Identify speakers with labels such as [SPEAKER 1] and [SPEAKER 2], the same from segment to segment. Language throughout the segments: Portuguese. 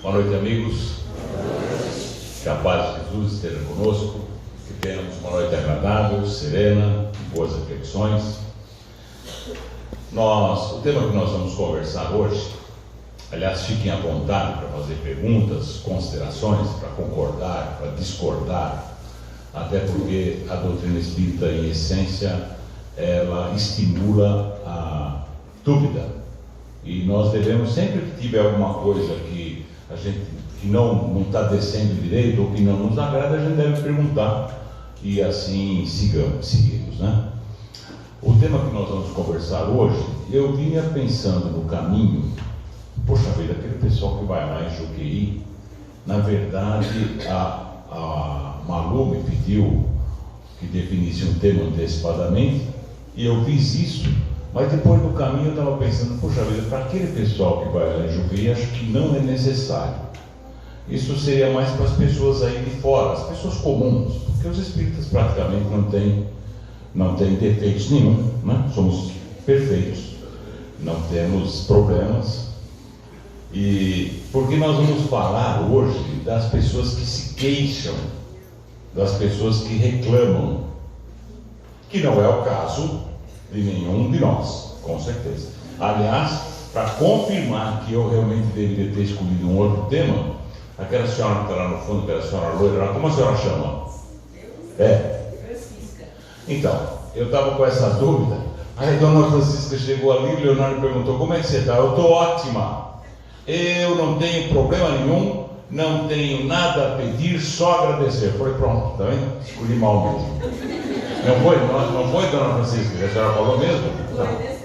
[SPEAKER 1] Boa noite, amigos. Que a paz de Jesus esteja conosco, que tenhamos uma noite agradável, serena, boas reflexões. O tema que nós vamos conversar hoje, aliás, fiquem à vontade para fazer perguntas, considerações, para concordar, para discordar, até porque a doutrina espírita, em essência, ela estimula a dúvida. E nós devemos, sempre que tiver alguma coisa que a gente que não está descendo direito ou que não nos agrada, a gente deve perguntar e assim seguimos, né? O tema que nós vamos conversar hoje, eu vinha pensando no caminho, poxa vida, aquele pessoal que vai lá em Juqueí, na verdade a Malu me pediu que definisse um tema antecipadamente e eu fiz isso, mas depois do caminho eu estava pensando, poxa vida, para aquele pessoal que vai lá em Juqueí, acho que não é necessário. Isso seria mais para as pessoas aí de fora, as pessoas comuns, porque os espíritas praticamente não têm defeitos nenhum, né? Somos perfeitos, não temos problemas. E porque nós vamos falar hoje das pessoas que se queixam, das pessoas que reclamam, que não é o caso de nenhum de nós, com certeza. Aliás, para confirmar que eu realmente deveria ter escolhido um outro tema, aquela senhora que está lá no fundo, aquela senhora loira, como a senhora chama?
[SPEAKER 2] Francisca.
[SPEAKER 1] Então, eu estava com essa dúvida. Aí a dona Francisca chegou ali, o Leonardo perguntou, como é que você está? Eu estou ótima. Eu não tenho problema nenhum, não tenho nada a pedir, só agradecer. Eu falei, pronto, tá vendo? Escolhi mal mesmo. Não foi, dona Francisca? A senhora falou mesmo? Não.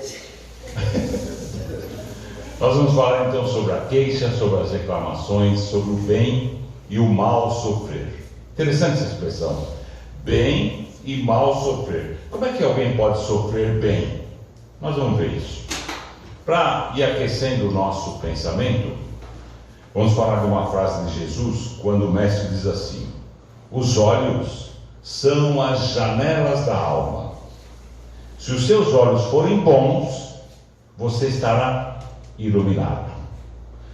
[SPEAKER 1] Nós vamos falar então sobre a queixa, sobre as reclamações, sobre o bem e o mal sofrer. Interessante essa expressão, bem e mal sofrer. Como é que alguém pode sofrer bem? Nós vamos ver isso. Para ir aquecendo o nosso pensamento, vamos falar de uma frase de Jesus, quando o mestre diz assim: os olhos são as janelas da alma. Se os seus olhos forem bons, você estará iluminado.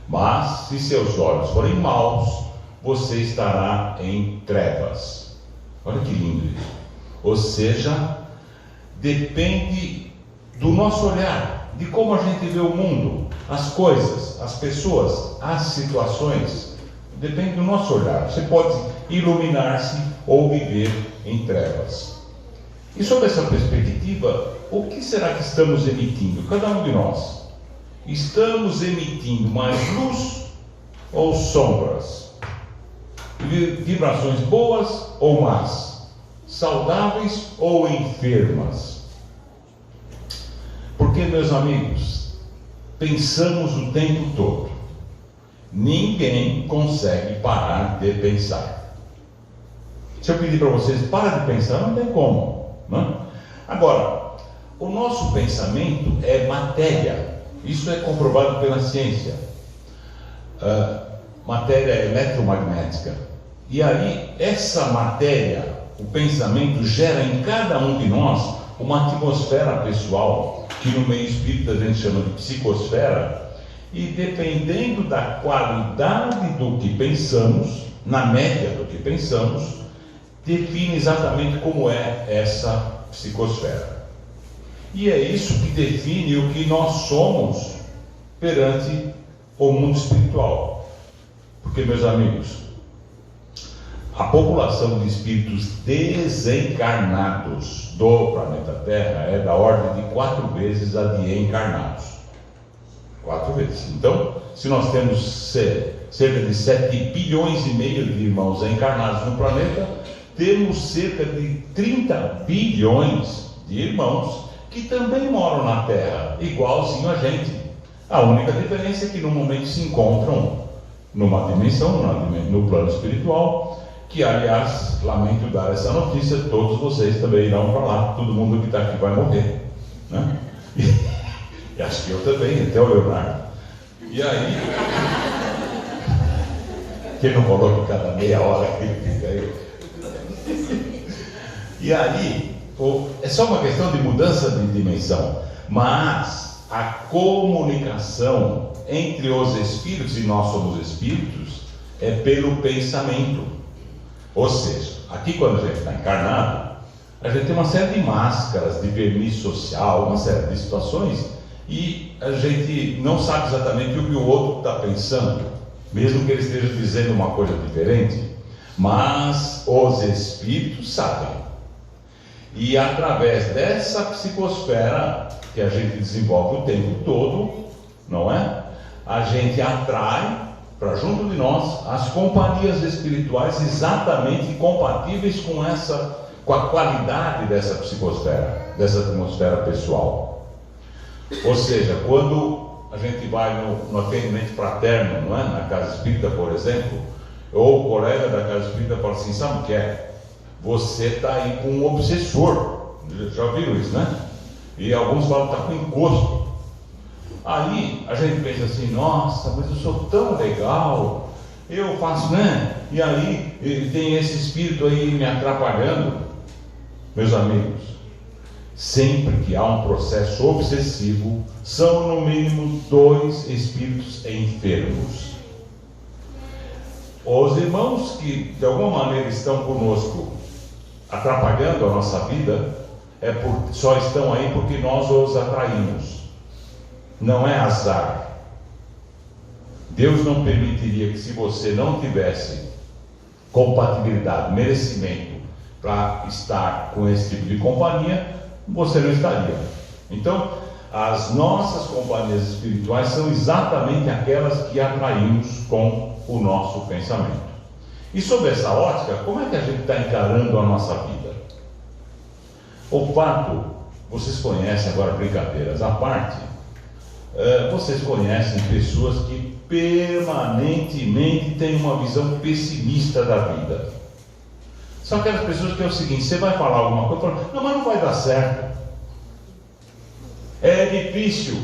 [SPEAKER 1] Mas se seus olhos forem maus, você estará em trevas. Olha que lindo isso. Ou seja, depende do nosso olhar, de como a gente vê o mundo, as coisas, as pessoas, as situações. Depende do nosso olhar. Você pode iluminar-se ou viver em trevas. E sob essa perspectiva, o que será que estamos emitindo? Cada um de nós. Estamos emitindo mais luz ou sombras? Vibrações boas ou más? Saudáveis ou enfermas? Porque, meus amigos, pensamos o tempo todo. Ninguém consegue parar de pensar. Se eu pedir para vocês, para de pensar, não tem como, né? Agora, o nosso pensamento é matéria. Isso é comprovado pela ciência. Matéria eletromagnética. E aí, essa matéria, o pensamento, gera em cada um de nós uma atmosfera pessoal, que no meio espírita a gente chama de psicosfera, e dependendo da qualidade do que pensamos, na média do que pensamos, define exatamente como é essa psicosfera. E é isso que define o que nós somos perante o mundo espiritual. Porque, meus amigos, a população de espíritos desencarnados do planeta Terra é da ordem de 4 vezes a de encarnados. 4 vezes. Então, se nós temos cerca de 7 bilhões e meio de irmãos encarnados no planeta, temos cerca de 30 bilhões de irmãos que também moram na Terra, igualzinho a gente. A única diferença é que no momento se encontram numa dimensão, no plano espiritual, que, aliás, lamento dar essa notícia, todos vocês também irão para lá, todo mundo que está aqui vai morrer, né? E acho que eu também, até o Leonardo. E aí, quem não falou que cada meia hora que ele fica aí? E aí, é só uma questão de mudança de dimensão, mas a comunicação entre os espíritos, e nós somos espíritos, é pelo pensamento. Ou seja, aqui quando a gente está encarnado, a gente tem uma série de máscaras, de verniz social, uma série de situações, e a gente não sabe exatamente o que o outro está pensando, mesmo que ele esteja dizendo uma coisa diferente, mas os espíritos sabem. E através dessa psicosfera que a gente desenvolve o tempo todo, não é? A gente atrai para junto de nós as companhias espirituais exatamente compatíveis com a qualidade dessa psicosfera, dessa atmosfera pessoal. Ou seja, quando a gente vai no atendimento fraterno, não é? Na casa espírita, por exemplo, ou o colega da casa espírita fala assim, sabe o que é? Você está aí com um obsessor, já viram isso, né? E alguns falam que está com encosto. Aí a gente pensa assim, nossa, mas eu sou tão legal, eu faço, né? E aí tem esse espírito aí me atrapalhando. Meus amigos, sempre que há um processo obsessivo, são no mínimo 2 espíritos enfermos. Os irmãos que de alguma maneira estão conosco atrapalhando a nossa vida, só estão aí porque nós os atraímos. Não é azar. Deus não permitiria que, se você não tivesse compatibilidade, merecimento para estar com esse tipo de companhia, você não estaria. Então, as nossas companhias espirituais são exatamente aquelas que atraímos com o nosso pensamento. E sob essa ótica, como é que a gente está encarando a nossa vida? O fato, vocês conhecem, agora brincadeiras à parte, vocês conhecem pessoas que permanentemente têm uma visão pessimista da vida. São aquelas pessoas que é o seguinte, você vai falar alguma coisa, fala, não, mas não vai dar certo. É difícil.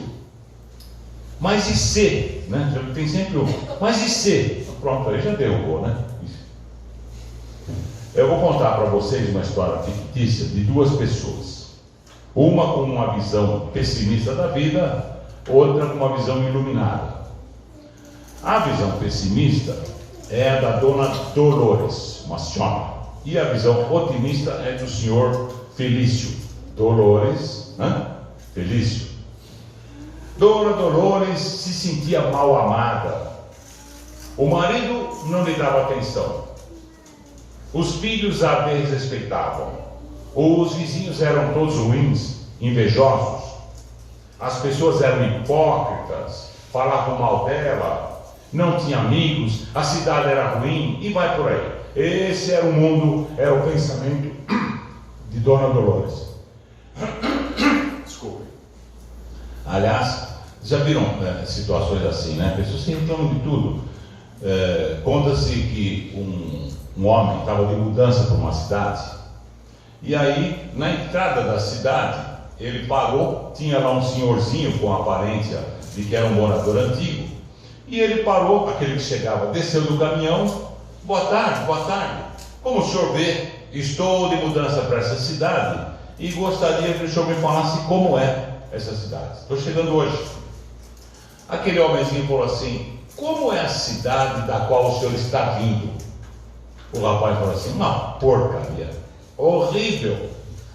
[SPEAKER 1] Mas e se? Né? Tem sempre o mas e se? Pronto, aí já derrubou, né? Eu vou contar para vocês uma história fictícia de 2 pessoas. Uma com uma visão pessimista da vida, outra com uma visão iluminada. A visão pessimista é a da dona Dolores, uma senhora. E a visão otimista é do senhor Felício. Dolores, né? Felício. Dona Dolores se sentia mal amada. O marido não lhe dava atenção. Os filhos a desrespeitavam. Os vizinhos eram todos ruins, invejosos. As pessoas eram hipócritas, falavam mal dela, não tinha amigos, a cidade era ruim e vai por aí. Esse era o mundo, era o pensamento de Dona Dolores. Desculpe. Aliás, já viram situações assim, né? Pessoas que reclamam de tudo. Conta-se que um homem estava de mudança para uma cidade, e aí, na entrada da cidade, ele parou, tinha lá um senhorzinho com a aparência de que era um morador antigo, e ele parou, aquele que chegava, desceu do caminhão, boa tarde, como o senhor vê, estou de mudança para essa cidade, e gostaria que o senhor me falasse como é essa cidade, estou chegando hoje. Aquele homenzinho falou assim, como é a cidade da qual o senhor está vindo? O rapaz falou assim, uma porcaria, horrível,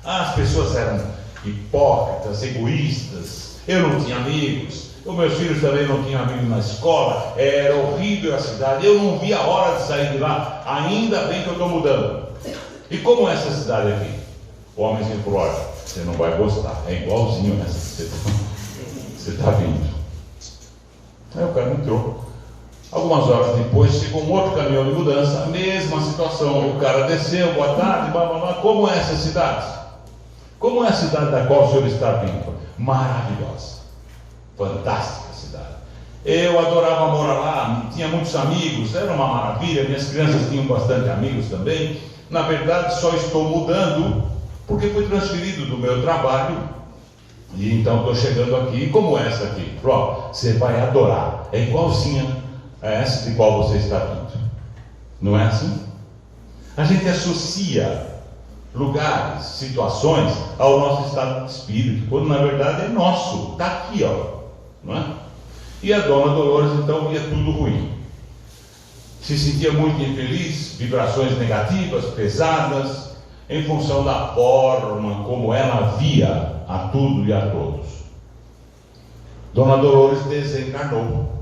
[SPEAKER 1] as pessoas eram hipócritas, egoístas, eu não tinha amigos, os meus filhos também não tinham amigos na escola, era horrível a cidade, eu não vi a hora de sair de lá, ainda bem que eu estou mudando. E como é essa cidade aqui? O homenzinho falou, olha, você não vai gostar, é igualzinho nessa que você está vindo. Aí o cara entrou. Algumas horas depois chegou um outro caminhão de mudança, a mesma situação, o cara desceu, boa tarde, blá, blá, blá. Como é essa cidade? Como é a cidade da qual o senhor está vindo? Maravilhosa, fantástica cidade. Eu adorava morar lá, tinha muitos amigos, era uma maravilha, minhas crianças tinham bastante amigos também. Na verdade, só estou mudando porque fui transferido do meu trabalho e então estou chegando aqui, como essa aqui. Pronto, você vai adorar, é igualzinha a essa de qual você está vindo. Não é assim? A gente associa lugares, situações ao nosso estado de espírito, quando na verdade é nosso, está aqui, ó, não é? E a dona Dolores então via tudo ruim. Se sentia muito infeliz, vibrações negativas, pesadas, em função da forma como ela via a tudo e a todos. Dona Dolores desencarnou.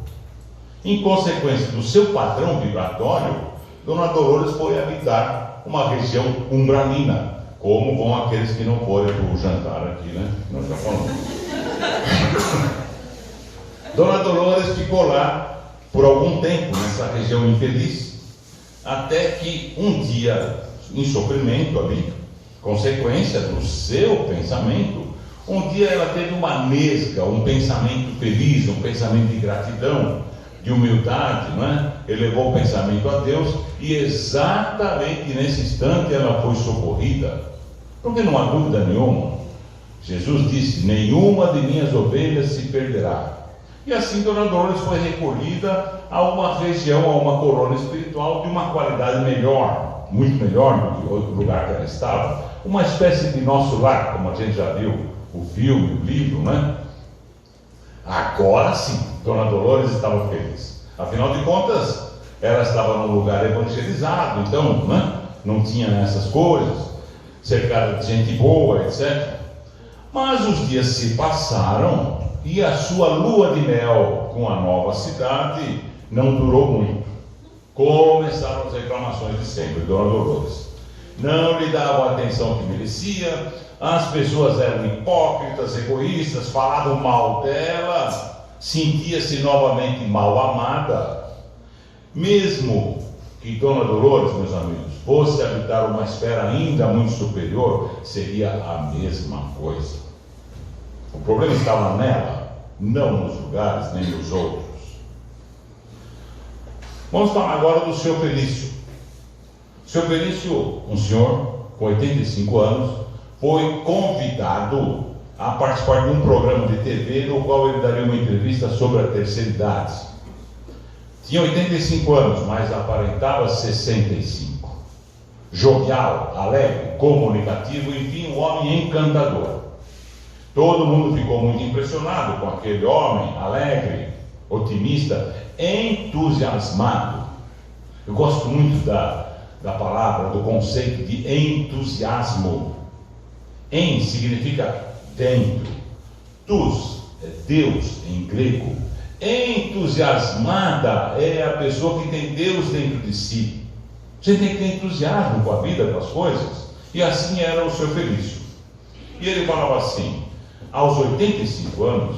[SPEAKER 1] Em consequência do seu padrão vibratório, Dona Dolores foi habitar uma região umbralina, como vão aqueles que não forem para o jantar aqui, né? Nós já falamos. Dona Dolores ficou lá por algum tempo, nessa região infeliz, até que um dia, em sofrimento ali, consequência do seu pensamento, um dia ela teve uma nesga, um pensamento feliz, um pensamento de gratidão, de humildade, não é? Elevou o pensamento a Deus, e exatamente nesse instante ela foi socorrida, porque não há dúvida nenhuma, Jesus disse: nenhuma de minhas ovelhas se perderá. E assim Dona Dolores foi recolhida a uma região, a uma colônia espiritual de uma qualidade melhor, muito melhor do que outro lugar que ela estava, uma espécie de nosso lar, como a gente já viu o filme, o livro, né? Agora sim, Dona Dolores estava feliz. Afinal de contas, ela estava num lugar evangelizado, então, né? Não tinha essas coisas, cercada de gente boa, etc. Mas os dias se passaram e a sua lua de mel com a nova cidade não durou muito. Começaram as reclamações de sempre, Dona Dolores. Não lhe davam a atenção que merecia, as pessoas eram hipócritas, egoístas, falavam mal dela, sentia-se novamente mal amada. Mesmo que Dona Dolores, meus amigos, fosse habitar uma esfera ainda muito superior, seria a mesma coisa. O problema estava nela, não nos lugares nem nos outros. Vamos falar agora do Sr. Felício. O Sr. Felício, um senhor com 85 anos, foi convidado a participar de um programa de TV no qual ele daria uma entrevista sobre a terceira idade. Tinha 85 anos, mas aparentava 65. Jovial, alegre, comunicativo, enfim, um homem encantador. Todo mundo ficou muito impressionado com aquele homem alegre, otimista, entusiasmado. Eu gosto muito da palavra, do conceito de entusiasmo. En significa dentro. Tus é Deus em grego. Entusiasmada é a pessoa que tem Deus dentro de si. Você tem que ter entusiasmo com a vida, com as coisas. E assim era o Sr. Felício. E ele falava assim: aos 85 anos,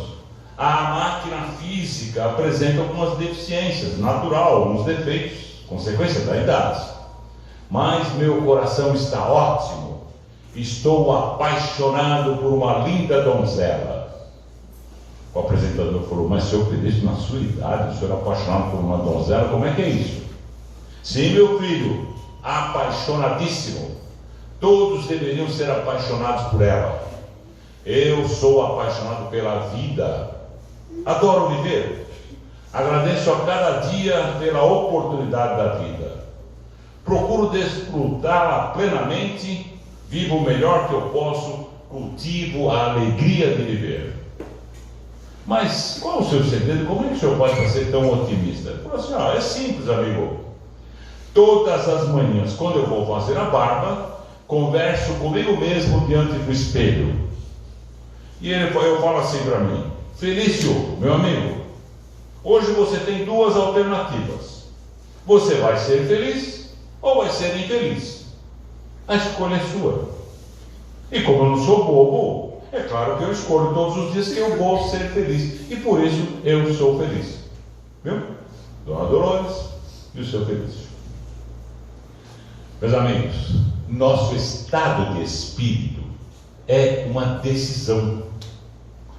[SPEAKER 1] a máquina física apresenta algumas deficiências, natural, alguns defeitos, consequência da idade. Mas meu coração está ótimo. Estou apaixonado por uma linda donzela. O apresentador falou: mas Sr. Felício, na sua idade, o senhor é apaixonado por uma donzela? Como é que é isso? Sim, meu filho, apaixonadíssimo. Todos deveriam ser apaixonados por ela. Eu sou apaixonado pela vida. Adoro viver. Agradeço a cada dia pela oportunidade da vida. Procuro desfrutá-la plenamente. Vivo o melhor que eu posso. Cultivo a alegria de viver. Mas qual é o seu segredo? Como é que o senhor pode ser tão otimista? Ele falou assim: é simples, amigo. Todas as manhãs, quando eu vou fazer a barba, converso comigo mesmo diante do espelho. E eu falo assim para mim: Felício, meu amigo, hoje você tem duas alternativas. Você vai ser feliz ou vai ser infeliz. A escolha é sua. E como eu não sou bobo, é claro que eu escolho todos os dias que eu vou ser feliz. E por isso eu sou feliz. Viu? Dona Dolores e o seu Felício. Meus amigos, nosso estado de espírito é uma decisão.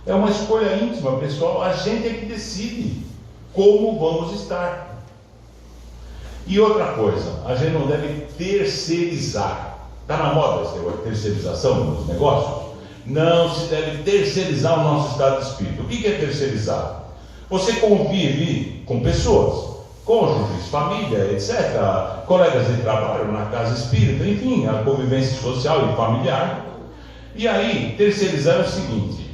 [SPEAKER 1] É uma escolha íntima, pessoal. A gente é que decide como vamos estar. E outra coisa, a gente não deve terceirizar. Está na moda esse negócio de terceirização nos negócios? Não se deve terceirizar o nosso estado de espírito. O que é terceirizar? Você convive com pessoas, cônjuges, família, etc., colegas de trabalho na casa espírita, enfim, a convivência social e familiar. E aí, terceirizar é o seguinte: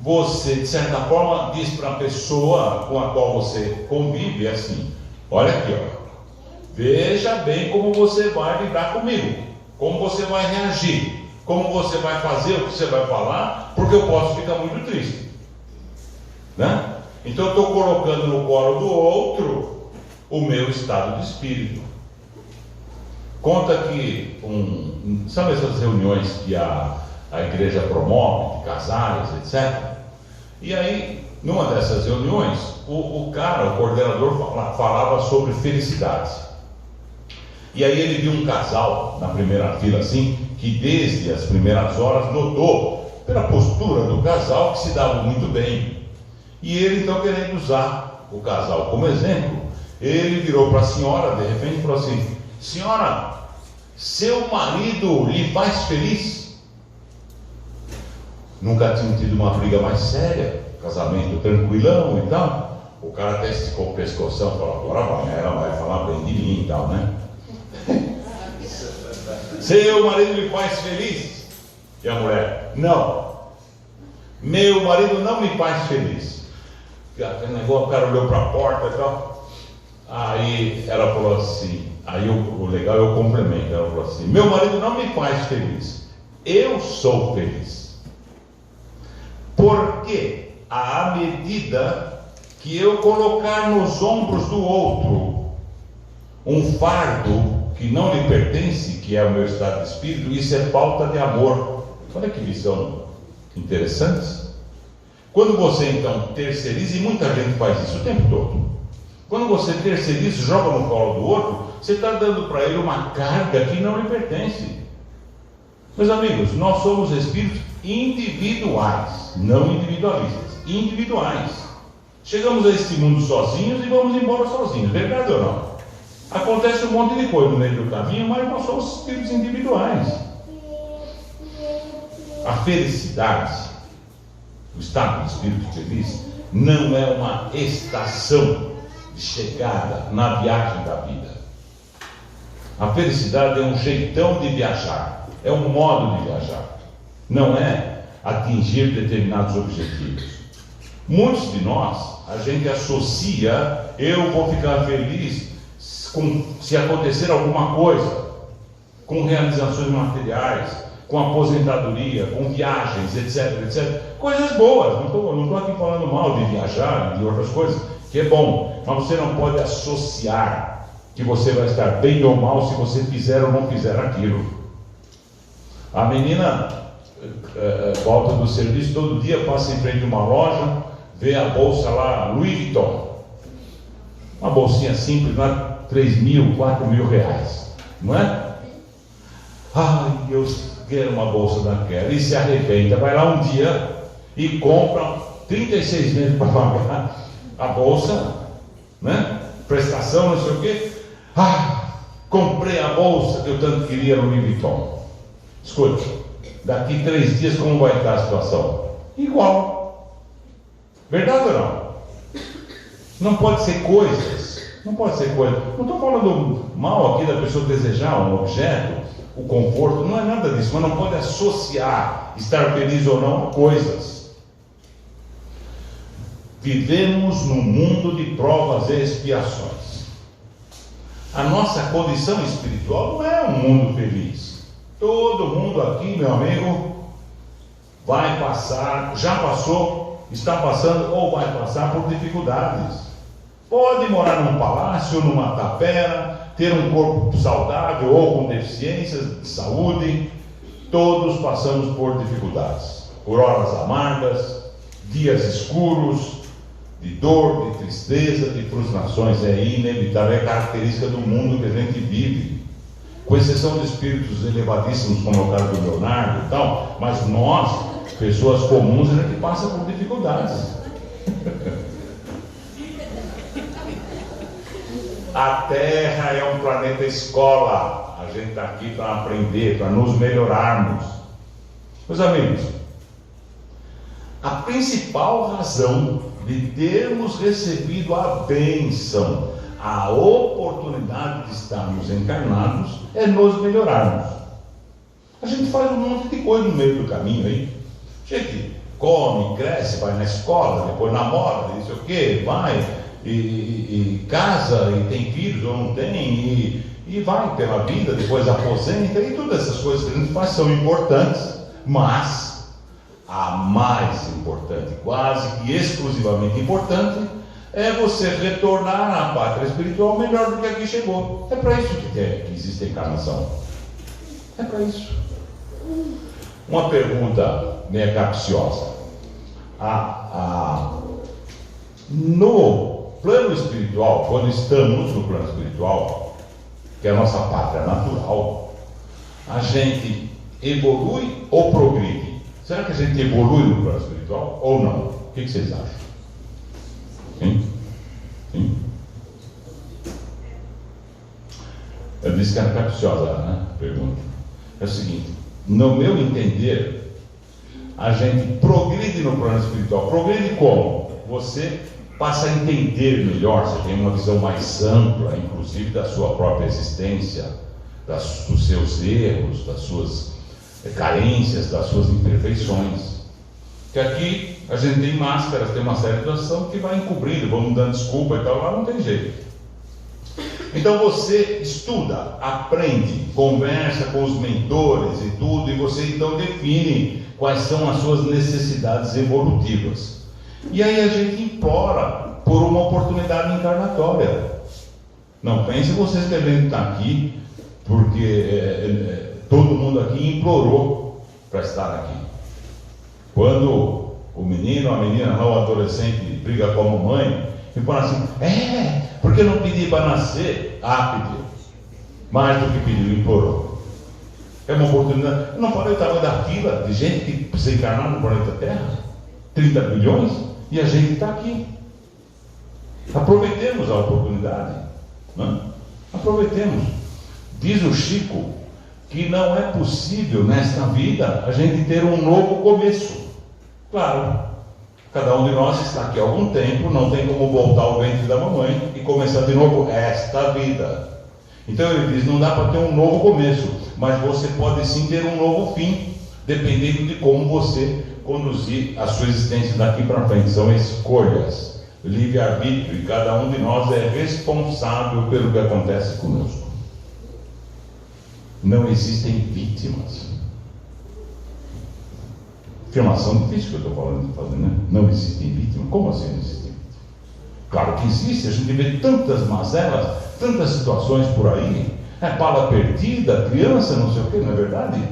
[SPEAKER 1] você, de certa forma, diz para a pessoa com a qual você convive assim: olha aqui, ó, veja bem como você vai lidar comigo, como você vai reagir, como você vai fazer, o que você vai falar, porque eu posso ficar muito triste, né? Então eu estou colocando no colo do outro o meu estado de espírito. Conta que, sabe essas reuniões que a igreja promove, de casais, etc. E aí, numa dessas reuniões, o coordenador falava sobre felicidade. E aí ele viu um casal na primeira fila assim, que desde as primeiras horas notou, pela postura do casal, que se dava muito bem. E ele então, querendo usar o casal como exemplo, ele virou para a senhora, de repente, e falou assim: senhora, seu marido lhe faz feliz? Nunca tinha tido uma briga mais séria, casamento tranquilão e tal. O cara até esticou o pescoção e falou: agora ela vai falar bem de mim e tal, né? Seu marido lhe faz feliz? E a mulher: não, meu marido não me faz feliz. Aquele negócio, o cara olhou para a porta e tal. Aí ela falou assim, aí o legal é o complemento. Ela falou assim: meu marido não me faz feliz, eu sou feliz. Porque à medida que eu colocar nos ombros do outro um fardo que não lhe pertence, que é o meu estado de espírito, isso é falta de amor. Olha que visão interessante. Quando você então terceiriza, e muita gente faz isso o tempo todo, quando você terceiriza, joga no colo do outro, você está dando para ele uma carga que não lhe pertence. Meus amigos, nós somos espíritos individuais, não individualistas, individuais. Chegamos a este mundo sozinhos e vamos embora sozinhos, verdade ou não? Acontece um monte de coisa no meio do caminho, mas nós somos espíritos individuais. A felicidade, o estado de espírito feliz, não é uma estação de chegada na viagem da vida. A felicidade é um jeitão de viajar, é um modo de viajar, não é atingir determinados objetivos. Muitos de nós, a gente associa: eu vou ficar feliz se acontecer alguma coisa, com realizações materiais, com aposentadoria, com viagens, etc, etc. Coisas boas, não estou aqui falando mal de viajar e de outras coisas, que é bom, mas você não pode associar que você vai estar bem ou mal se você fizer ou não fizer aquilo. A menina volta do serviço todo dia, passa em frente a uma loja, vê a bolsa lá, Louis Vuitton, uma bolsinha simples, lá, 3 mil, 4 mil reais, não é? Ai, eu quero uma bolsa daquela, e se arrependa, vai lá um dia e compra 36 meses para pagar a bolsa, né? Prestação, não sei o quê. Comprei a bolsa que eu tanto queria no Louis Vuitton. Escute, daqui 3 dias como vai estar a situação? Igual. Verdade ou não? Não pode ser coisas. Não pode ser coisa. Não estou falando mal aqui da pessoa desejar um objeto, o conforto, não é nada disso, mas não pode associar estar feliz ou não a coisas. Vivemos num mundo de provas e expiações. A nossa condição espiritual não é um mundo feliz. Todo mundo aqui, meu amigo, vai passar, já passou, está passando ou vai passar por dificuldades. Pode morar num palácio, numa tapera, ter um corpo saudável ou com deficiências de saúde. Todos passamos por dificuldades, por horas amargas, dias escuros, de dor, de tristeza, de frustrações. É inevitável, é característica do mundo que a gente vive, com exceção de espíritos elevadíssimos como é o caso do Leonardo e tal, mas nós, pessoas comuns, a gente passa por dificuldades. A Terra é um planeta escola. A gente está aqui para aprender, para nos melhorarmos. Meus amigos, a principal razão de termos recebido a bênção, a oportunidade de estarmos encarnados, é nos melhorarmos. A gente faz um monte de coisa no meio do caminho aí. Gente, come, cresce, vai na escola, depois namora, não sei o quê, vai e casa, e tem filhos ou não tem, e vai pela vida, depois aposenta, e todas essas coisas que a gente faz são importantes, mas a mais importante, quase que exclusivamente importante, é você retornar à pátria espiritual melhor do que aqui chegou. É para isso que existe a encarnação. É para isso. Uma pergunta meio capciosa. No plano espiritual, quando estamos no plano espiritual, que é a nossa pátria natural, a gente evolui ou progride? Será que a gente evolui no plano espiritual ou não? O que vocês acham? Sim? Sim? Eu disse que era capciosa, né? Pergunta. É o seguinte: no meu entender, a gente progride no plano espiritual. Progride como? Você passa a entender melhor, você tem uma visão mais ampla, inclusive da sua própria existência, dos seus erros, das suas carências, das suas imperfeições. Que aqui a gente tem máscaras, tem uma série de situações que vai encobrindo, vamos dando desculpa e tal, lá não tem jeito. Então você estuda, aprende, conversa com os mentores e tudo, e você então define quais são as suas necessidades evolutivas. E aí a gente implora por uma oportunidade encarnatória. Não pense vocês que a gente está aqui porque todo mundo aqui implorou para estar aqui. Quando o menino, a menina, não, o adolescente briga com a mamãe e fala assim: porque não pedi para nascer? Pediu. Mais do que pediu, implorou. É uma oportunidade. Eu não falei o tamanho da fila de gente que precisa encarnar no planeta Terra? 30 bilhões? E a gente está aqui. Aproveitemos a oportunidade. Né? Aproveitemos. Diz o Chico que não é possível nesta vida a gente ter um novo começo. Claro, cada um de nós está aqui há algum tempo, não tem como voltar ao ventre da mamãe e começar de novo esta vida. Então ele diz: não dá para ter um novo começo, mas você pode sim ter um novo fim, dependendo de como você conduzir a sua existência daqui para frente. São escolhas, livre-arbítrio, e cada um de nós é responsável pelo que acontece conosco. Não existem vítimas. Afirmação difícil que eu estou falando de fazer, né? Não existem vítimas. Como assim não existem vítimas? Claro que existe, a gente vê tantas mazelas, tantas situações por aí. Bala perdida, criança, não sei o que, não é verdade?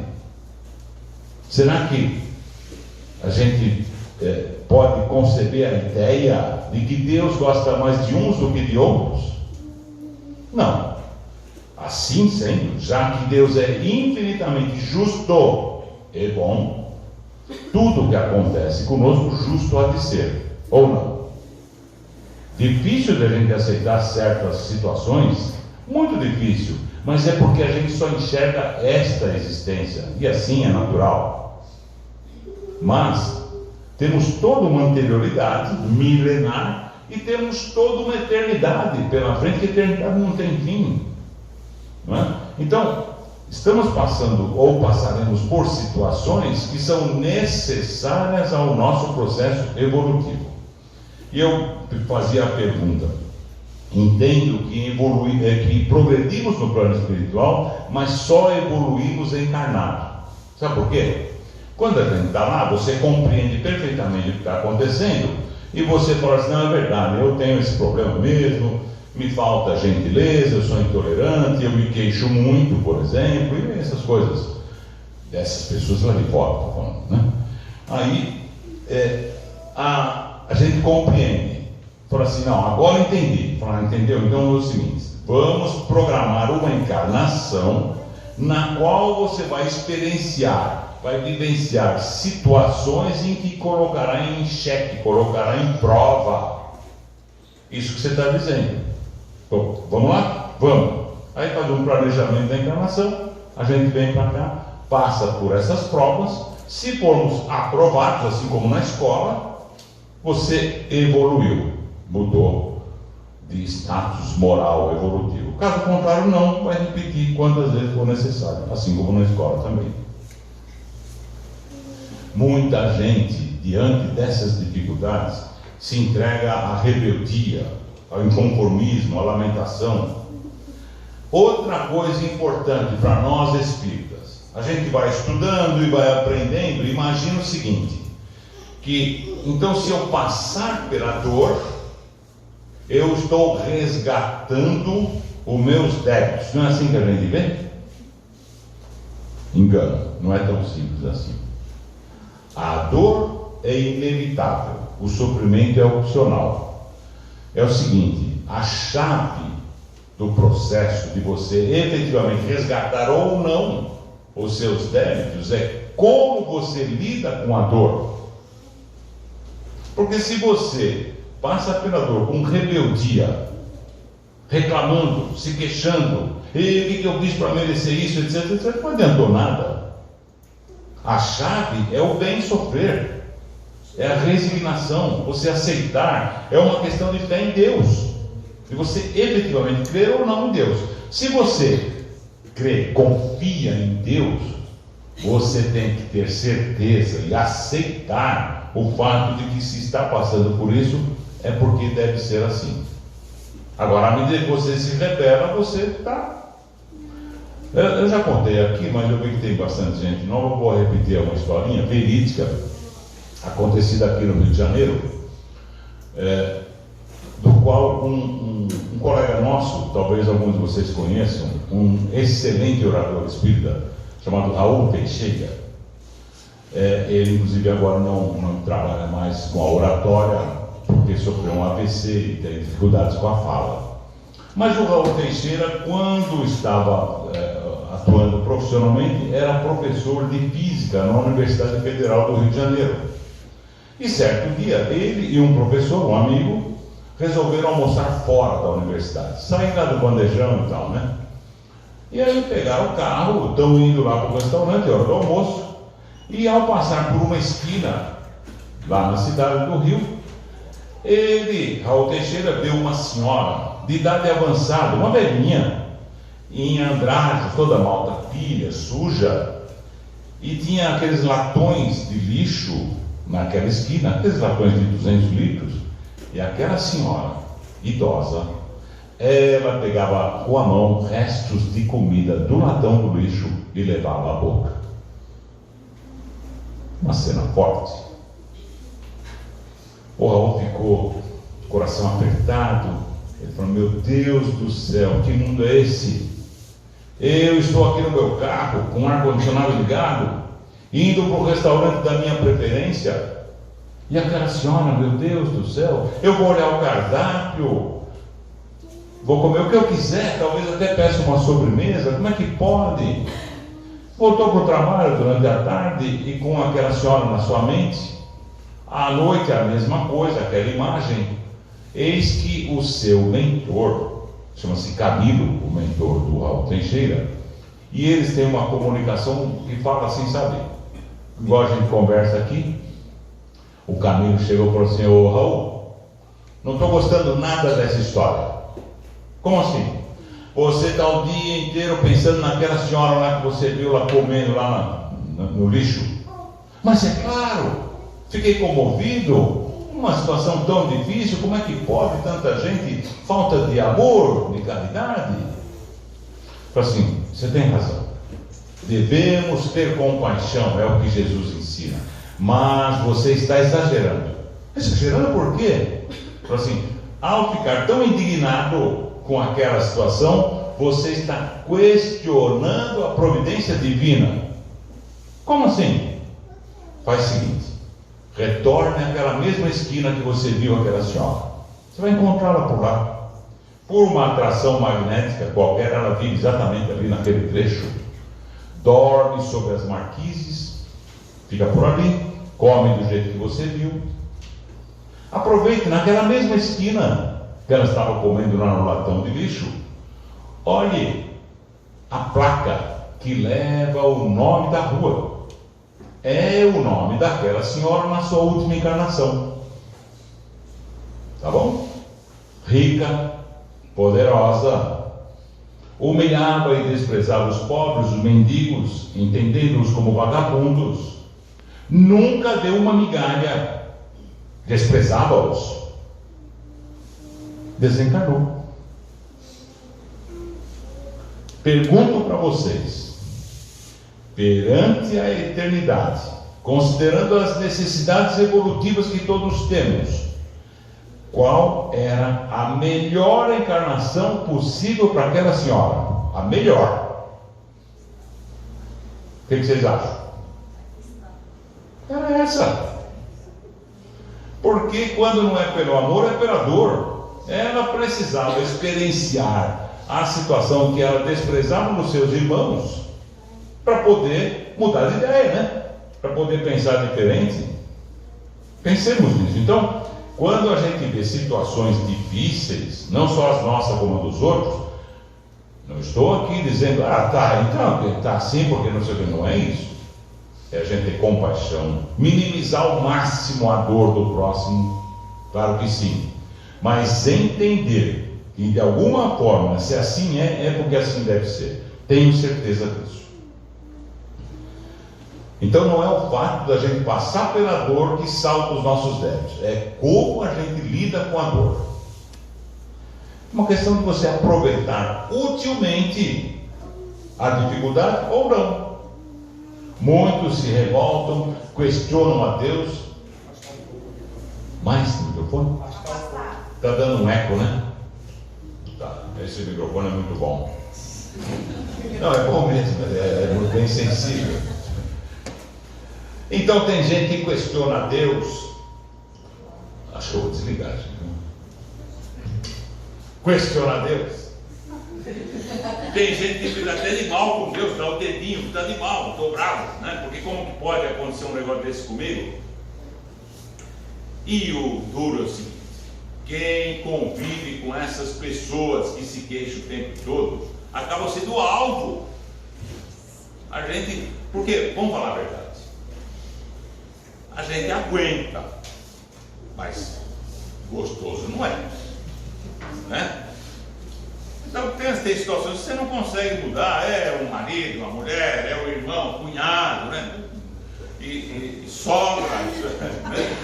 [SPEAKER 1] Será que a gente pode conceber a ideia de que Deus gosta mais de uns do que de outros? Não. Assim sendo, já que Deus é infinitamente justo e bom, tudo que acontece conosco justo há de ser, ou não? Difícil de a gente aceitar certas situações, muito difícil, mas é porque a gente só enxerga esta existência, e assim é natural. Mas temos toda uma anterioridade milenar e temos toda uma eternidade pela frente, que a eternidade não tem fim, não é? Então, estamos passando ou passaremos por situações que são necessárias ao nosso processo evolutivo. E eu fazia a pergunta: entendo que progredimos no plano espiritual, mas só evoluímos encarnado. Sabe por quê? Quando a gente está lá, você compreende perfeitamente o que está acontecendo e você fala assim: não, é verdade, eu tenho esse problema mesmo, me falta gentileza, eu sou intolerante, eu me queixo muito, por exemplo, e essas coisas dessas pessoas lá de fora, estou falando, né? Aí a gente compreende, fala assim: não, agora entendi. Fala: entendeu? Então é o seguinte, vamos programar uma encarnação na qual você vai experienciar, vai vivenciar situações em que colocará em xeque, colocará em prova isso que você está dizendo. Então, vamos lá? Vamos. Aí faz um planejamento da encarnação, a gente vem para cá, passa por essas provas. Se formos aprovados, assim como na escola, você evoluiu, mudou de status moral evolutivo. Caso contrário, não, vai repetir quantas vezes for necessário, assim como na escola também. Muita gente, diante dessas dificuldades, se entrega à rebeldia, ao inconformismo, à lamentação. Outra coisa importante para nós espíritas, a gente vai estudando e vai aprendendo. Imagina o seguinte, que então se eu passar pela dor, eu estou resgatando os meus débitos. Não é assim que a gente vê? Engano, não é tão simples assim. A dor é inevitável, o sofrimento é opcional. É o seguinte, a chave do processo de você efetivamente resgatar ou não os seus débitos é como você lida com a dor. Porque se você passa pela dor com rebeldia, reclamando, se queixando, e o que eu fiz para merecer isso, etc, etc, não adiantou nada. A chave é o bem sofrer, é a resignação, você aceitar, é uma questão de fé em Deus, de você efetivamente crer ou não em Deus. Se você crê, confia em Deus, você tem que ter certeza e aceitar o fato de que se está passando por isso, é porque deve ser assim. Agora, à medida que você se rebela, você está... Eu já contei aqui, mas eu vi que tem bastante gente nova. Vou repetir uma historinha verídica, acontecida aqui no Rio de Janeiro, do qual um colega nosso, talvez alguns de vocês conheçam, um excelente orador espírita, chamado Raul Teixeira. Ele, inclusive, agora não trabalha mais com a oratória, porque sofreu um AVC e tem dificuldades com a fala. Mas o Raul Teixeira, quando estava atuando profissionalmente, era professor de física na Universidade Federal do Rio de Janeiro. E certo dia, ele e um professor, um amigo, resolveram almoçar fora da universidade. Saíram lá do bandejão e tal, né? E aí pegaram o carro, estão indo lá para o restaurante, hora do almoço, e ao passar por uma esquina, lá na cidade do Rio, Raul Teixeira, viu uma senhora de idade avançada, uma velhinha, em andrajos, toda maltrapilha, suja, e tinha aqueles latões de lixo naquela esquina, aqueles latões de 200 litros, e aquela senhora, idosa, ela pegava com a mão restos de comida do latão do lixo e levava à boca. Uma cena forte. O Raul ficou coração apertado. Ele falou: meu Deus do céu, que mundo é esse? Eu estou aqui no meu carro, com o ar-condicionado ligado, indo para o restaurante da minha preferência, e aquela senhora, meu Deus do céu, eu vou olhar o cardápio, vou comer o que eu quiser, talvez até peça uma sobremesa, como é que pode? Voltou para o trabalho durante a tarde e com aquela senhora na sua mente, à noite a mesma coisa, aquela imagem. Eis que o seu mentor, chama-se Camilo, o mentor do Raul Teixeira, e eles têm uma comunicação que fala assim, sabe, igual a gente conversa aqui. O Camilo chegou e falou assim: ô Raul, não estou gostando nada dessa história. Como assim? Você está o dia inteiro pensando naquela senhora lá que você viu lá comendo lá no lixo. Mas é claro, fiquei comovido. Uma situação tão difícil, como é que pode tanta gente? Falta de amor, de caridade. Falei assim: você tem razão. Devemos ter compaixão, é o que Jesus ensina. Mas você está exagerando. Exagerando por quê? Falei assim: ao ficar tão indignado com aquela situação, você está questionando a providência divina. Como assim? Faz o seguinte: retorne àquela mesma esquina que você viu aquela senhora. Você vai encontrá-la por lá. Por uma atração magnética qualquer, ela vive exatamente ali naquele trecho. Dorme sobre as marquises, fica por ali, come do jeito que você viu. Aproveite naquela mesma esquina que ela estava comendo lá no latão de lixo. Olhe a placa que leva o nome da rua. É o nome daquela senhora na sua última encarnação. Tá bom? Rica, poderosa, humilhava e desprezava os pobres, os mendigos, entendendo-os como vagabundos. nunca deu uma migalha, desprezava-os, desencarnou. Pergunto para vocês, perante a eternidade, considerando as necessidades evolutivas que todos temos, qual era a melhor encarnação possível para aquela senhora? A melhor. O que vocês acham? Era essa. Porque quando não é pelo amor, é pela dor. Ela precisava experienciar a situação que ela desprezava nos seus irmãos para poder mudar de ideia, né? Para poder pensar diferente. Pensemos nisso. Então, quando a gente vê situações difíceis, não só as nossas como as dos outros, não estou aqui dizendo, então está assim porque não sei o que, não é isso. É a gente ter compaixão, minimizar ao máximo a dor do próximo, claro que sim, mas entender que de alguma forma, se assim é porque assim deve ser. Tenho certeza disso. Então não é o fato da gente passar pela dor que salva os nossos débitos, é como a gente lida com a dor. É uma questão de você aproveitar utilmente a dificuldade ou não. Muitos se revoltam, questionam a Deus. Mais microfone? Está dando um eco, né? Tá, esse microfone é muito bom. Não, é bom mesmo, é bem sensível. Então tem gente que questiona a Deus. Acho que eu vou desligar, gente. Questiona a Deus. Tem gente que fica até de mal com Deus, dá o dedinho, está de mal, estou bravo, né? Porque como que pode acontecer um negócio desse comigo? E o duro é o seguinte: quem convive com essas pessoas que se queixam o tempo todo, acaba sendo alvo. A gente, porque, vamos falar a verdade, a gente aguenta, mas gostoso não é, né? Então tem situações que você não consegue mudar, é o marido, a mulher, é o irmão, o cunhado, né? E sogra, né?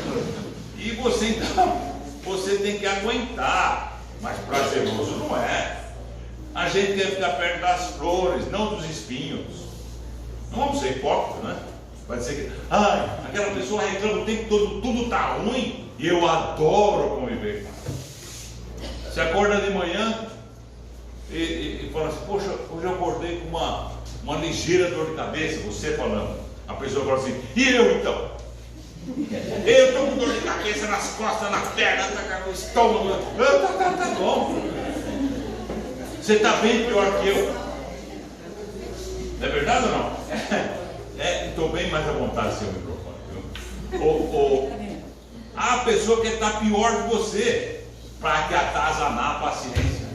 [SPEAKER 1] E você então, você tem que aguentar, mas prazeroso não é. A gente quer ficar perto das flores, não dos espinhos. Não vamos ser hipócritas, né? Vai dizer que, aquela pessoa reclama o tempo todo, tudo está ruim, e eu adoro conviver com ela. Você acorda de manhã e fala assim, poxa, hoje eu acordei com uma ligeira dor de cabeça, você falando. A pessoa fala assim, e eu então? Eu estou com dor de cabeça nas costas, na perna, no estômago. Tá bom. Você está bem pior que eu. Não é verdade ou não? Estou bem mais à vontade sem o microfone. A pessoa quer estar pior que você para que atazanar a paciência.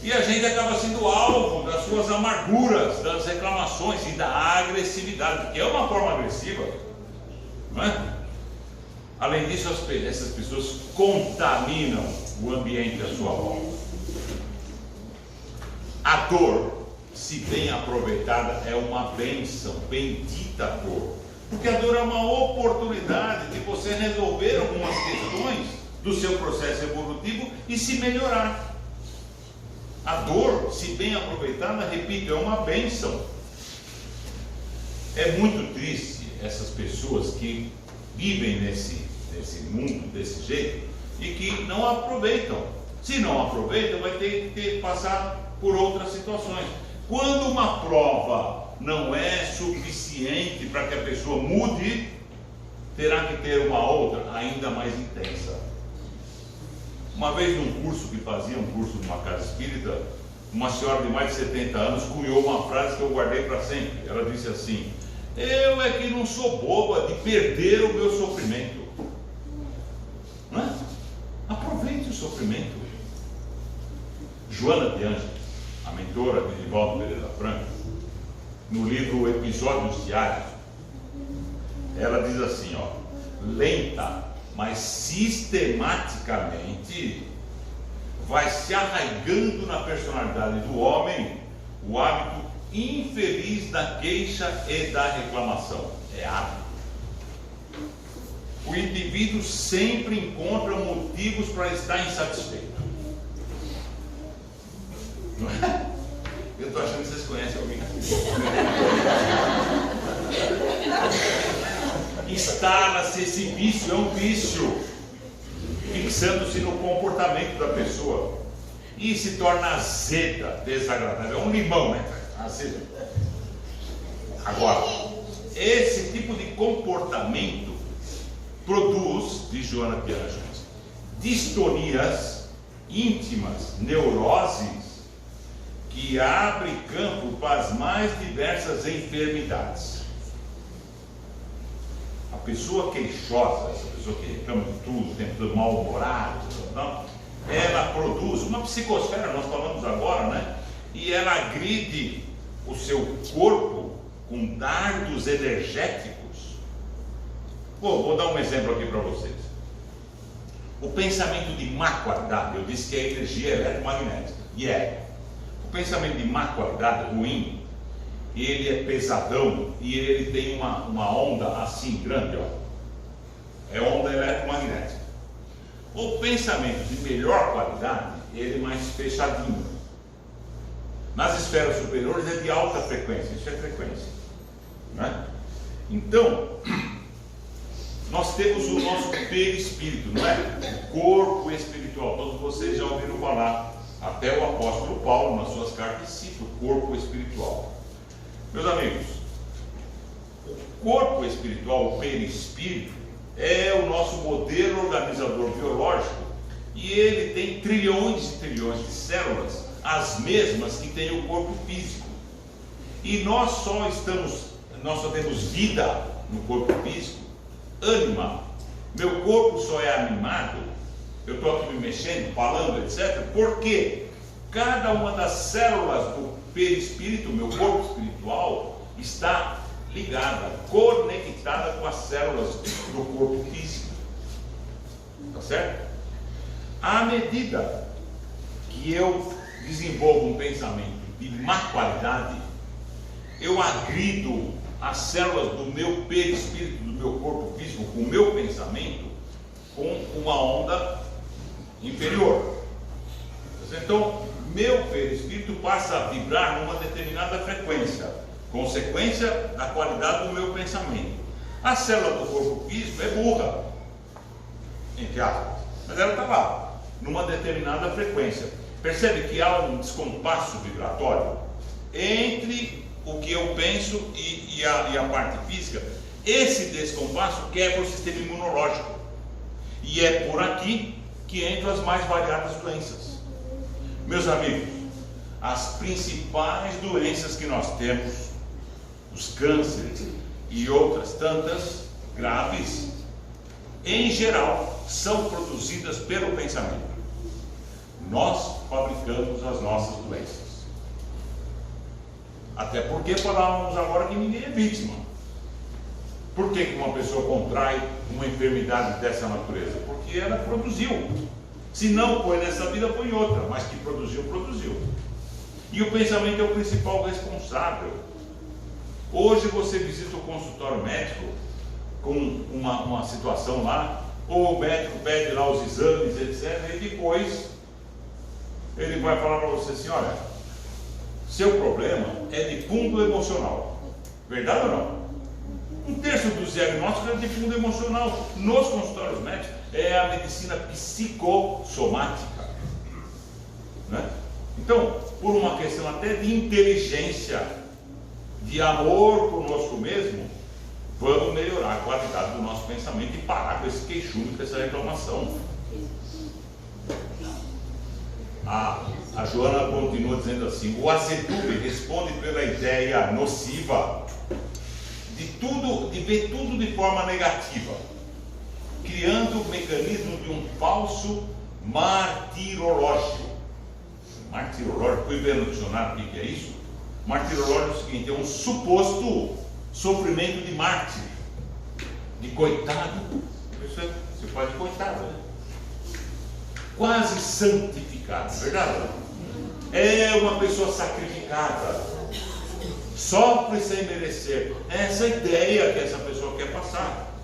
[SPEAKER 1] E a gente acaba sendo alvo das suas amarguras, das reclamações e da agressividade, que é uma forma agressiva, não é? Além disso, essas pessoas contaminam o ambiente à sua volta. A dor, se bem aproveitada, é uma bênção, bendita dor, porque a dor é uma oportunidade de você resolver algumas questões do seu processo evolutivo e se melhorar. A dor, se bem aproveitada, repito, é uma bênção. É muito triste essas pessoas que vivem nesse mundo desse jeito e que não aproveitam. Se não aproveitam, vai ter que passar por outras situações. Quando uma prova não é suficiente para que a pessoa mude, terá que ter uma outra ainda mais intensa. Uma vez num curso que fazia, um curso numa casa espírita, uma senhora de mais de 70 anos cunhou uma frase que eu guardei para sempre. Ela disse assim, eu é que não sou boba de perder o meu sofrimento. Não é? Aproveite o sofrimento. Joana de Ângeles, a mentora de Divaldo Pereira Franco, no livro Episódios Diários, ela diz assim, lenta, mas sistematicamente vai se arraigando na personalidade do homem o hábito infeliz da queixa e da reclamação. É hábito. O indivíduo sempre encontra motivos para estar insatisfeito. Não é? Eu estou achando que vocês conhecem alguém. Instala-se esse vício, é um vício, fixando-se no comportamento da pessoa e se torna azeda, desagradável. É um limão, né? Azeda. Agora, esse tipo de comportamento produz, diz Joana Piaget, distonias íntimas, neuroses, que abrem campo para as mais diversas enfermidades. A pessoa queixosa, essa pessoa que reclama de tudo, o tempo todo mal-humorado, ela produz uma psicosfera, nós falamos agora, né? E ela agride o seu corpo com dardos energéticos. Vou dar um exemplo aqui para vocês. O pensamento de má qualidade, eu disse que é energia eletromagnética, e é. O pensamento de má qualidade, ruim, ele é pesadão e ele tem uma onda assim grande, ó. É onda eletromagnética. O pensamento de melhor qualidade, ele é mais fechadinho. Nas esferas superiores é de alta frequência, isso é frequência, né? Então, nós temos o nosso perispírito, não é? O corpo espiritual, todos vocês já ouviram falar. Até o apóstolo Paulo, nas suas cartas, cita o corpo espiritual. Meus amigos, o corpo espiritual, o perispírito, é o nosso modelo organizador biológico e ele tem trilhões e trilhões de células, as mesmas que tem o corpo físico. E nós só temos vida no corpo físico, ânima. Meu corpo só é animado, eu estou aqui me mexendo, falando, etc. Porque cada uma das células do perispírito, meu corpo espiritual, está ligada, conectada com as células do corpo físico. Tá certo? À medida que eu desenvolvo um pensamento de má qualidade, eu agrido as células do meu perispírito, do meu corpo físico, com o meu pensamento, com uma onda inferior. Então, meu perispírito passa a vibrar numa determinada frequência, consequência da qualidade do meu pensamento. A célula do corpo físico é burra, entre aspas, mas ela está lá, numa determinada frequência. Percebe que há um descompasso vibratório entre o que eu penso e a parte física. Esse descompasso quebra o sistema imunológico. E é por aqui que entram as mais variadas doenças. Meus amigos, as principais doenças que nós temos, os cânceres e outras tantas graves, em geral, são produzidas pelo pensamento. Nós fabricamos as nossas doenças. Até porque falávamos agora que ninguém é vítima. Por que uma pessoa contrai uma enfermidade dessa natureza? Porque ela produziu. Se não foi nessa vida, foi em outra, mas que produziu, produziu. E o pensamento é o principal responsável. Hoje você visita o consultório médico com uma situação lá, ou o médico pede lá os exames, etc. E depois ele vai falar para você assim: olha, seu problema é de fundo emocional. Verdade ou não? Um terço dos diagnósticos é de fundo emocional. Nos consultórios médicos é a medicina psicossomática, né? Então, por uma questão até de inteligência, de amor conosco mesmo, vamos melhorar a qualidade do nosso pensamento e parar com esse queixume, com essa reclamação. A Joana continua dizendo assim: o azedume responde pela ideia nociva de ver tudo de forma negativa, criando o mecanismo de um falso martirológio. Martirológio, fui ver no dicionário o que é isso. Martirológio é o seguinte: é um suposto sofrimento de mártir, de coitado. Você pode coitado, né? Quase santificado, verdade? É uma pessoa sacrificada.
[SPEAKER 2] sofre sem merecer. Essa é a ideia que essa pessoa quer passar.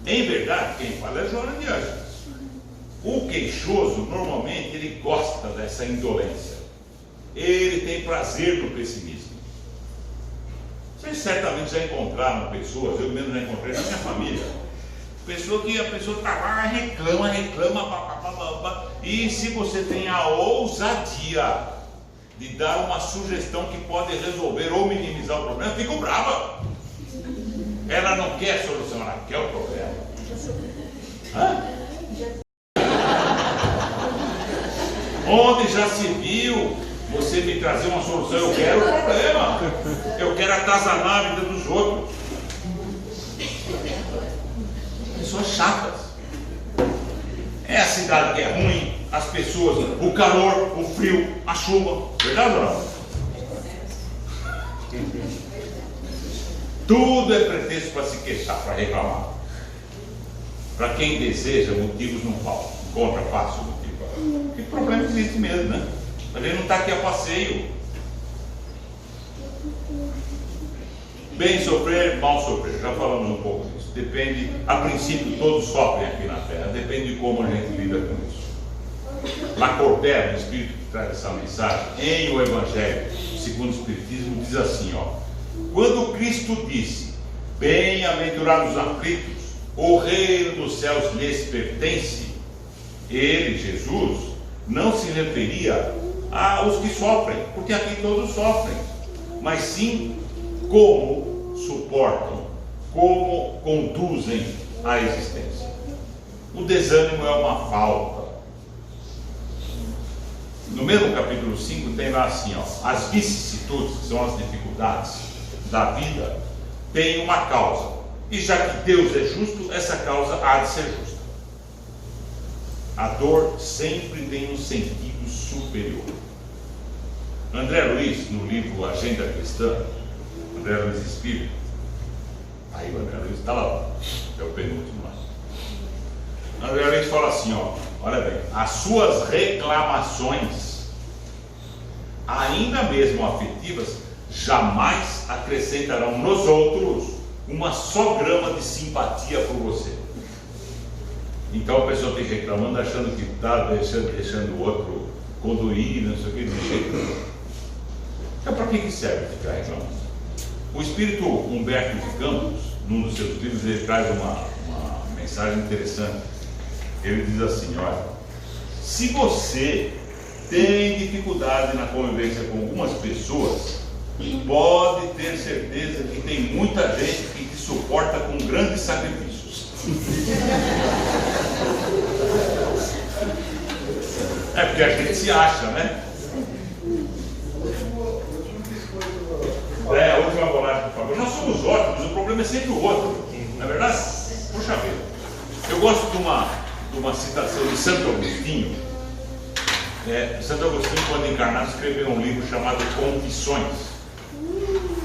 [SPEAKER 2] Em verdade, quem fala é Joana de Ângeles. O queixoso, normalmente, ele gosta dessa indolência. Ele tem prazer no pessimismo. Vocês certamente já encontraram pessoas, eu mesmo já encontrei na minha família, a pessoa está lá, reclama, e se você tem a ousadia de dar uma sugestão que pode resolver ou minimizar o problema, fica brava. Ela não quer a solução, ela quer o problema. Onde já se viu você me trazer uma solução? Eu quero o problema, eu quero atazanar a vida dos outros. Pessoas chatas. É a cidade que é ruim, as pessoas, o calor, o frio, a chuva. Verdade ou não? Tudo é pretexto para se queixar, para reclamar. Para quem deseja, motivos não faltam. Encontra fácil motivo. Porque problema existe mesmo, né? A gente não está aqui a passeio. Bem sofrer, mal sofrer. Já falamos um pouco disso. Depende, a princípio todos sofrem aqui na Terra. Depende de como a gente lida com isso. Lacordaire, o Espírito que traz essa mensagem, em o Evangelho segundo o Espiritismo, diz assim, ó: quando Cristo disse, bem-aventurados aflitos, o reino dos céus lhes pertence, ele, Jesus, não se referia aos que sofrem, porque aqui todos sofrem, mas sim como suportam, como conduzem a existência. O desânimo é uma falta. No mesmo capítulo 5 tem lá assim, ó: as vicissitudes, que são as dificuldades da vida, têm uma causa, e já que Deus é justo, essa causa há de ser justa. A dor sempre tem um sentido superior. André Luiz, no livro Agenda Cristã, André Luiz Espírito, aí o André Luiz está lá, é o penúltimo lá. André Luiz fala assim, ó: olha bem, as suas reclamações, ainda mesmo afetivas, jamais acrescentarão nos outros uma só grama de simpatia por você. Então a pessoa fica reclamando, achando que está deixando o outro condoir, não sei o que, de jeito nenhum. Então para que serve ficar reclamando? O espírito Humberto de Campos, num dos seus livros, ele traz uma mensagem interessante. Ele diz assim, olha: se você tem dificuldade na convivência com algumas pessoas, pode ter certeza que tem muita gente que te suporta com grandes sacrifícios. É porque a gente se acha, né? A última bolacha, por favor. Nós somos ótimos, o problema é sempre o outro. Não é verdade? Puxa vida. Eu gosto de uma citação de Santo Agostinho. Santo Agostinho, quando encarnado, escreveu um livro chamado Confissões.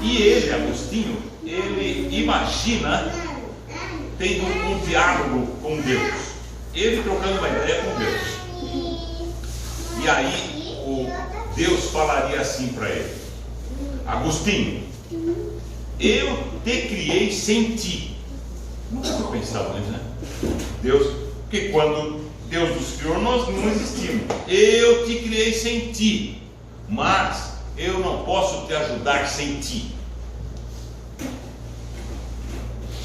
[SPEAKER 2] E ele, Agostinho, ele imagina tendo um diálogo com Deus. Ele trocando uma ideia com Deus. E aí, Deus falaria assim para ele: Agostinho, eu te criei sem ti. Nunca eu pensava nisso, né? Deus, porque quando Deus nos criou, nós não existimos. Eu te criei sem ti, mas eu não posso te ajudar sem ti.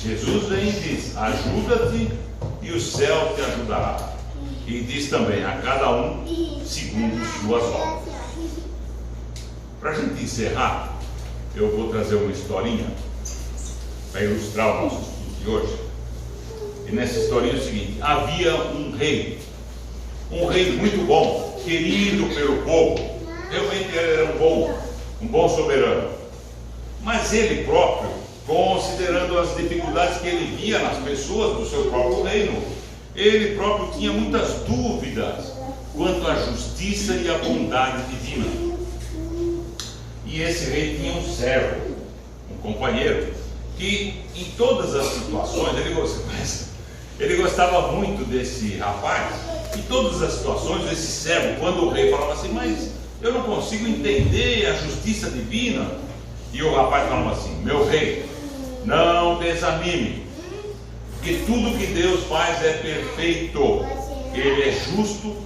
[SPEAKER 2] Jesus vem e diz: ajuda-te e o céu te ajudará. E diz também: a cada um segundo suas obras. Para a gente encerrar, eu vou trazer uma historinha para ilustrar o nosso estudo de hoje. E nessa historinha é o seguinte: havia um rei muito bom, querido pelo povo. Realmente ele era um bom soberano. Mas ele próprio, considerando as dificuldades que ele via nas pessoas do seu próprio reino, ele próprio tinha muitas dúvidas quanto à justiça e à bondade divina. E esse rei tinha um servo, um companheiro, que em todas as situações, ele gostava muito desse rapaz. Em todas as situações, esse servo, quando o rei falava assim: mas eu não consigo entender a justiça divina. E o rapaz falou assim: meu rei, não desanime, porque tudo que Deus faz é perfeito. Ele é justo,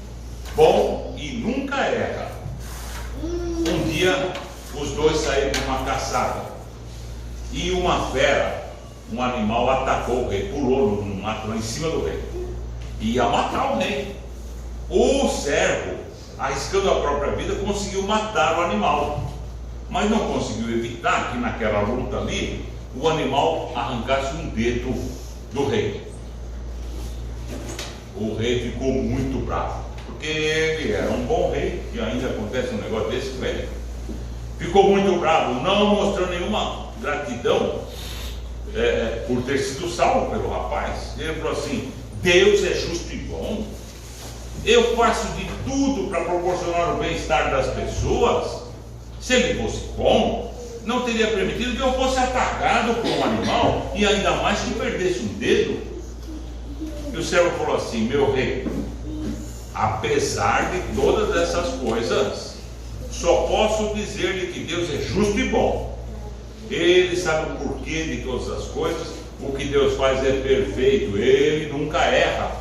[SPEAKER 2] bom e nunca erra. Um dia os dois saíram de uma caçada e uma fera, um animal, atacou o rei, pulou no mato lá em cima do rei, ia matar o rei. O servo, arriscando a própria vida, conseguiu matar o animal, mas não conseguiu evitar que naquela luta ali o animal arrancasse um dedo do rei. O rei ficou muito bravo, porque ele era um bom rei, e ainda acontece um negócio desse com ele. Ficou muito bravo, não mostrou nenhuma gratidão por ter sido salvo pelo rapaz. Ele falou assim: Deus é justo e bom, eu faço de tudo para proporcionar o bem-estar das pessoas. Se ele fosse bom, não teria permitido que eu fosse atacado por um animal, e ainda mais que perdesse um dedo. E o servo falou assim: meu rei, apesar de todas essas coisas, só posso dizer-lhe que Deus é justo e bom. Ele sabe o porquê de todas as coisas. O que Deus faz é perfeito, ele nunca erra.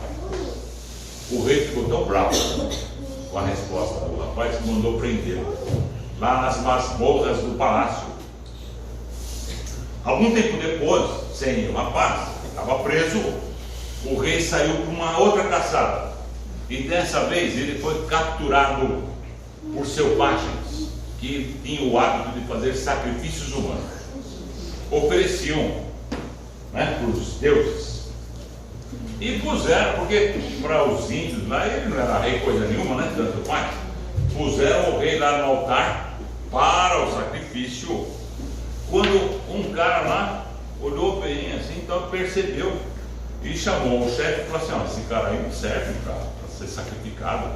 [SPEAKER 2] O rei ficou tão bravo com a resposta do rapaz que mandou prendê-lo lá nas masmorras do palácio. Algum tempo depois, sem nenhuma paz, estava preso. O rei saiu para uma outra caçada, e dessa vez ele foi capturado por selvagens que tinham o hábito de fazer sacrifícios humanos. Ofereciam, para os deuses, e puseram, porque para os índios lá ele não era rei coisa nenhuma, tanto faz. Puseram o rei lá no altar para o sacrifício. Quando um cara lá olhou bem assim, então percebeu e chamou o chefe e falou assim: esse cara aí não serve para ser sacrificado.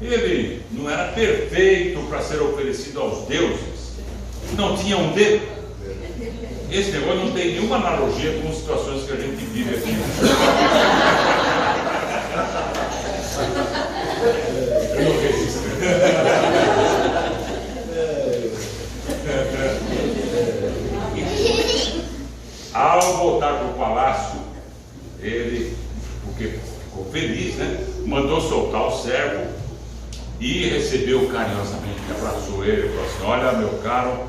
[SPEAKER 2] Ele não era perfeito para ser oferecido aos deuses, não tinha um dedo. Esse negócio não tem nenhuma analogia com situações que a gente vive aqui. Eu não resisto. Ao voltar para o palácio, ele, porque ficou feliz, mandou soltar o servo e recebeu carinhosamente, abraçou ele e falou assim: olha, meu caro,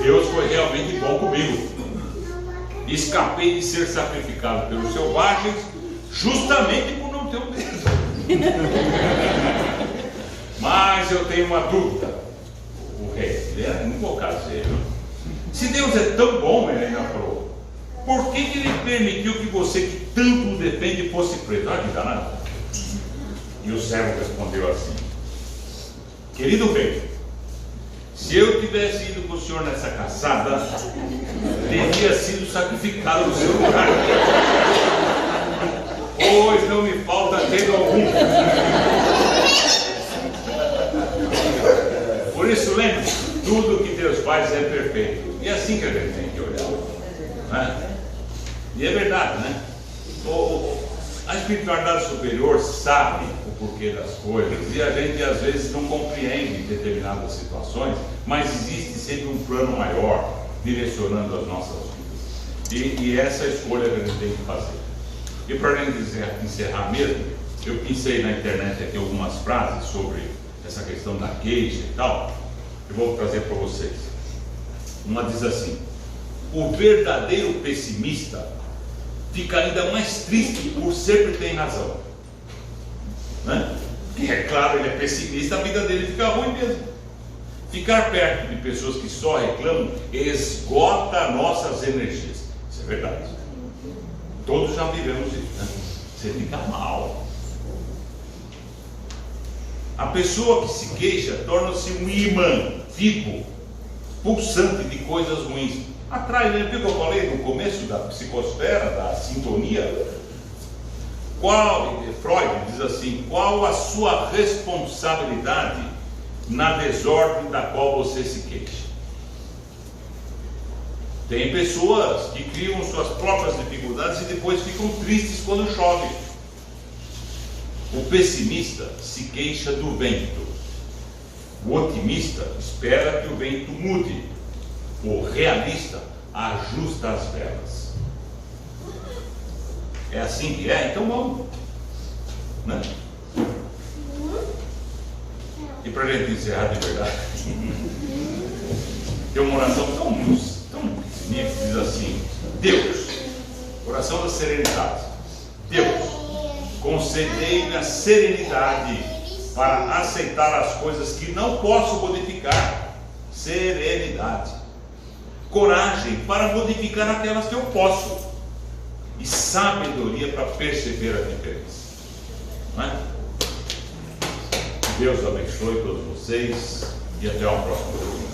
[SPEAKER 2] Deus foi realmente bom comigo. Escapei de ser sacrificado pelos selvagens justamente por não ter um dedo. Mas eu tenho uma dúvida. O rei, ele era muito caseiro. Se Deus é tão bom, ele ainda falou, por que ele permitiu que você, que tanto o defende, fosse preso? Olha que danado. E o servo respondeu assim: querido rei, se eu tivesse ido com o senhor nessa caçada, teria sido sacrificado no seu lugar, pois não me falta dedo algum. Por isso, lembre, tudo que Deus faz é perfeito. E é assim que a gente tem que olhar, E é verdade, A espiritualidade superior sabe o porquê das coisas, e a gente às vezes não compreende determinadas situações, mas existe sempre um plano maior direcionando as nossas vidas, e essa é a escolha que a gente tem que fazer. E para a gente encerrar mesmo, eu pensei na internet aqui algumas frases sobre essa questão da queixa e tal, eu vou trazer para vocês. Uma diz assim: o verdadeiro pessimista fica ainda mais triste por sempre ter razão, Porque é claro, ele é pessimista, a vida dele fica ruim mesmo. Ficar perto de pessoas que só reclamam esgota nossas energias. Isso é verdade. Todos já vivemos isso, Você fica mal. A pessoa que se queixa torna-se um imã vivo, pulsante de coisas ruins. Atrás, viu que eu falei no começo da psicosfera, da sintonia? Freud diz assim: qual a sua responsabilidade na desordem da qual você se queixa? Tem pessoas que criam suas próprias dificuldades e depois ficam tristes quando chove. O pessimista se queixa do vento. O otimista espera que o vento mude. O realista ajusta as velas. É assim que é? Então vamos, né? E para a gente encerrar de verdade, tem uma oração tão pequenininha que diz assim: Deus, oração da serenidade, Deus, concedei-me a serenidade para aceitar as coisas que não posso modificar. Serenidade. Coragem para modificar aquelas que eu posso. E sabedoria para perceber a diferença. Não é? Deus abençoe todos vocês e até uma próxima.